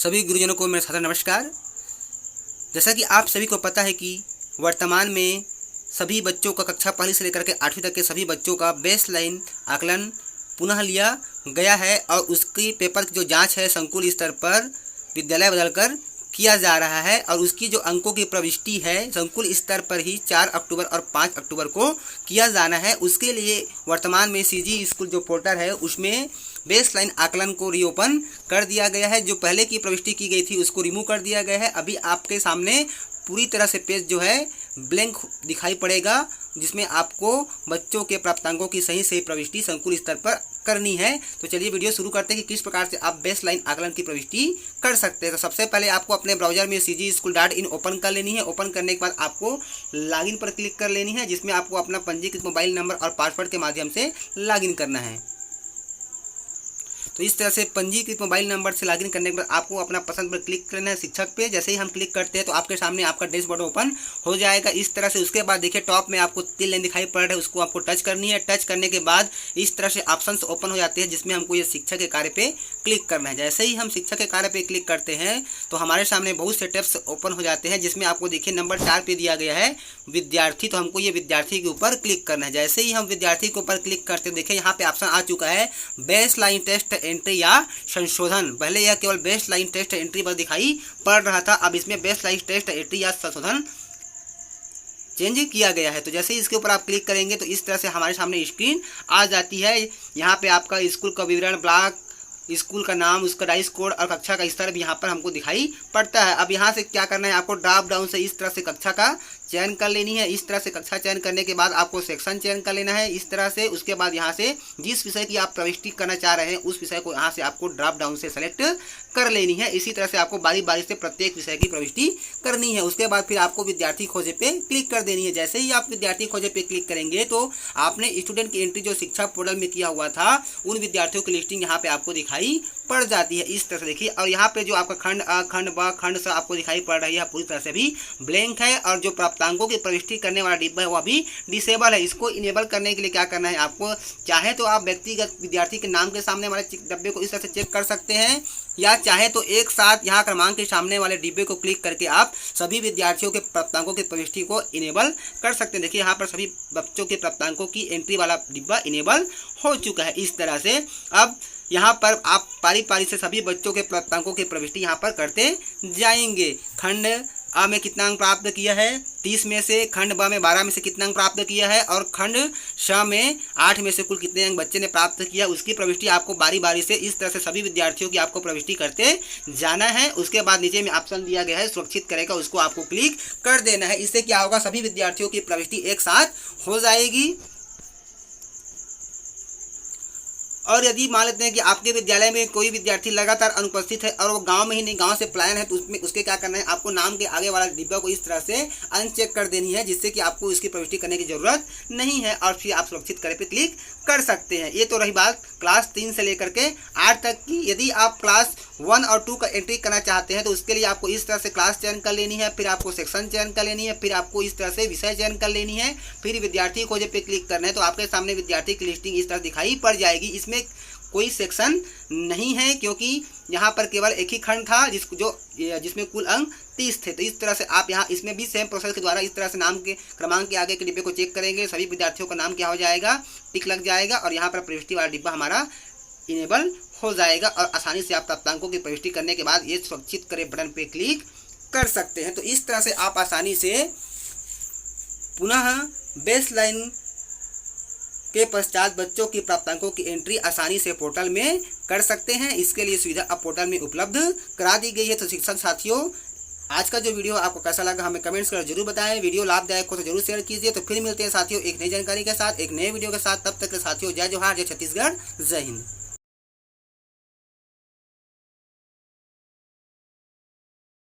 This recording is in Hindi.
सभी गुरुजनों को मेरा सादर नमस्कार। जैसा कि आप सभी को पता है कि वर्तमान में सभी बच्चों का कक्षा पहली से लेकर के 8वीं तक के सभी बच्चों का बेसलाइन आकलन पुनः लिया गया है और उसकी पेपर की जो जांच है संकुल स्तर पर विद्यालय बदलकर किया जा रहा है और उसकी जो अंकों की प्रविष्टि है संकुल स्तर पर ही 4 अक्टूबर और 5 अक्टूबर को किया जाना है। उसके लिए वर्तमान में सीजी स्कूल जो पोर्टल है उसमें बेसलाइन आकलन को रीओपन कर दिया गया है। जो पहले की प्रविष्टि की गई थी उसको रिमूव कर दिया गया है। अभी आपके सामने पूरी तरह से पेज जो है ब्लैंक दिखाई पड़ेगा, जिसमें आपको बच्चों के प्राप्तांकों की सही प्रविष्टि संकुल स्तर पर करनी है। तो चलिए वीडियो शुरू करते हैं कि किस प्रकार से आप बेसलाइन आकलन की प्रविष्टि कर सकते हैं। तो सबसे पहले आपको अपने ब्राउजर में cgschool.in ओपन कर लेनी है। ओपन करने के बाद आपको लॉगिन पर क्लिक कर लेनी है, जिसमें आपको अपना पंजीकृत मोबाइल नंबर और पासवर्ड के माध्यम से लॉगिन करना है। तो इस तरह से पंजीकृत मोबाइल नंबर से लॉगिन करने के बाद आपको अपना पसंद पर क्लिक करना है शिक्षक पे। जैसे ही हम क्लिक करते हैं तो आपके सामने आपका डैशबोर्ड ओपन हो जाएगा इस तरह से। उसके बाद देखिए टॉप में आपको 3 लाइन दिखाई पड़ रहा है, उसको आपको टच करनी है। टच करने के बाद इस तरह से ऑप्शंस ओपन हो जाते हैं, जिसमें हमको ये शिक्षक के कार्य पे क्लिक करना है। जैसे ही हम शिक्षक के कार्य पे क्लिक करते हैं तो हमारे सामने बहुत से टैब्स ओपन हो जाते हैं, जिसमें आपको देखिए नंबर 4 पे दिया गया है विद्यार्थी। तो हमको ये विद्यार्थी के ऊपर क्लिक करना है। जैसे ही हम विद्यार्थी के ऊपर क्लिक करते हैं देखिए यहाँ पे ऑप्शन आ चुका है बेसलाइन टेस्ट एंट्री या संशोधन। पहले यह केवल बेसलाइन टेस्ट एंट्री पर दिखाई पड़ रहा था, अब इसमें बेसलाइन टेस्ट एंट्री या संशोधन चेंज किया गया है। तो जैसे ही इसके ऊपर आप क्लिक करेंगे तो इस तरह से हमारे सामने स्क्रीन आ जाती है। यहाँ पे आपका स्कूल का विवरण, ब्लॉक, स्कूल का नाम, उसका डाइस कोड और कक्षा का स्तर भी यहाँ पर हमको दिखाई पड़ता है। अब यहाँ से क्या करना है, आपको ड्रॉप डाउन से इस तरह से कक्षा का चयन कर लेनी है। इस तरह से कक्षा चयन करने के बाद आपको सेक्शन चयन कर लेना है इस तरह से। उसके बाद यहाँ से जिस विषय की आप प्रविष्टि करना चाह रहे हैं उस विषय को यहाँ से आपको ड्रॉप डाउन से सेलेक्ट कर लेनी है। इसी तरह से आपको बारी बारी से प्रत्येक विषय की प्रविष्टि करनी है। उसके बाद फिर आपको विद्यार्थी खोजे पे क्लिक कर देनी है। जैसे ही आप विद्यार्थी खोजे पे क्लिक करेंगे तो आपने स्टूडेंट की एंट्री जो शिक्षा पोर्टल में किया हुआ था उन विद्यार्थियों की लिस्टिंग यहाँ पे आपको दिखाई पड़ जाती है इस तरह से देखिए। और यहाँ पे जो आपका खंड अ, खंड ब, खंड स आपको दिखाई पड़ रही है पूरी तरह से भी ब्लैंक है। और जो प्राप्तांकों की प्रविष्टि करने वाला डिब्बा है वह भी डिसेबल है। इसको इनेबल करने के लिए क्या करना है, आपको चाहे तो आप व्यक्तिगत विद्यार्थी के नाम के सामने वाले डब्बे को इस तरह से चेक कर सकते हैं, या चाहे तो एक साथ यहाँ क्रमांक के सामने वाले डिब्बे को क्लिक करके आप सभी विद्यार्थियों के प्राप्तांकों की प्रविष्टि को इनेबल कर सकते हैं। देखिए यहाँ पर सभी बच्चों के प्राप्तांकों की एंट्री वाला डिब्बा इनेबल हो चुका है इस तरह से। अब यहाँ पर आप पारी पारी से सभी बच्चों के प्राप्तांकों की प्रविष्टि यहाँ पर करते जाएंगे। खंड अ में कितना अंक प्राप्त किया है 30 में से, खंड ब में 12 में से कितना अंक प्राप्त किया है और खंड श में 8 में से कुल कितने अंक बच्चे ने प्राप्त किया, उसकी प्रविष्टि आपको बारी बारी से इस तरह से सभी विद्यार्थियों की आपको प्रविष्टि करते जाना है। उसके बाद नीचे में ऑप्शन दिया गया है सुरक्षित करेगा, उसको आपको क्लिक कर देना है। इससे क्या होगा, सभी विद्यार्थियों की प्रविष्टि एक साथ हो जाएगी। और यदि मान लेते हैं कि आपके विद्यालय में कोई विद्यार्थी लगातार अनुपस्थित है और वो गांव में ही नहीं गांव से पलायन है, तो उसमें उसके क्या करना है, आपको नाम के आगे वाला डिब्बा को इस तरह से अनचेक कर देनी है, जिससे कि आपको इसकी प्रविष्टि करने की जरूरत नहीं है और फिर आप सुरक्षित करे पे क्लिक कर सकते हैं। ये तो रही बात क्लास 3 से लेकर के 8 तक की। यदि आप क्लास 1 और 2 का एंट्री करना चाहते हैं तो उसके लिए आपको इस तरह से क्लास चयन कर लेनी है, फिर आपको सेक्शन चयन कर लेनी है, फिर आपको इस तरह से विषय चयन कर लेनी है, फिर विद्यार्थी खोजे पे क्लिक करना है। तो आपके सामने विद्यार्थी की लिस्टिंग इस तरह दिखाई पड़ जाएगी। इसमें कोई सेक्शन नहीं है क्योंकि यहाँ पर केवल एक ही खंड था जिसमें कुल अंक 30 थे। तो इस तरह से आप यहाँ इसमें भी सेम प्रोसेस के द्वारा इस तरह से नाम के क्रमांक के आगे के डिब्बे को चेक करेंगे, सभी विद्यार्थियों का नाम क्या हो जाएगा, टिक लग जाएगा और यहाँ पर प्रविष्टि वाला डिब्बा हमारा इनेबल हो जाएगा और आसानी से आप प्राप्तांकों की प्रविष्टि करने के बाद ये सुरक्षित करें बटन पे क्लिक कर सकते हैं। तो इस तरह से आप आसानी से पुनः बेसलाइन के पश्चात बच्चों की प्राप्तांकों की एंट्री आसानी से पोर्टल में कर सकते हैं। इसके लिए सुविधा अब पोर्टल में उपलब्ध करा दी गई है। तो शिक्षक साथियों, आज का जो वीडियो आपको कैसा लगा हमें कमेंट्स कर जरूर बताएं। वीडियो लाभदायक हो तो जरूर शेयर कीजिए। तो फिर मिलते हैं साथियों एक नई जानकारी के साथ, एक नए वीडियो के साथ। तब तक के साथियों जय जोहार, जय छत्तीसगढ़, जय हिंद।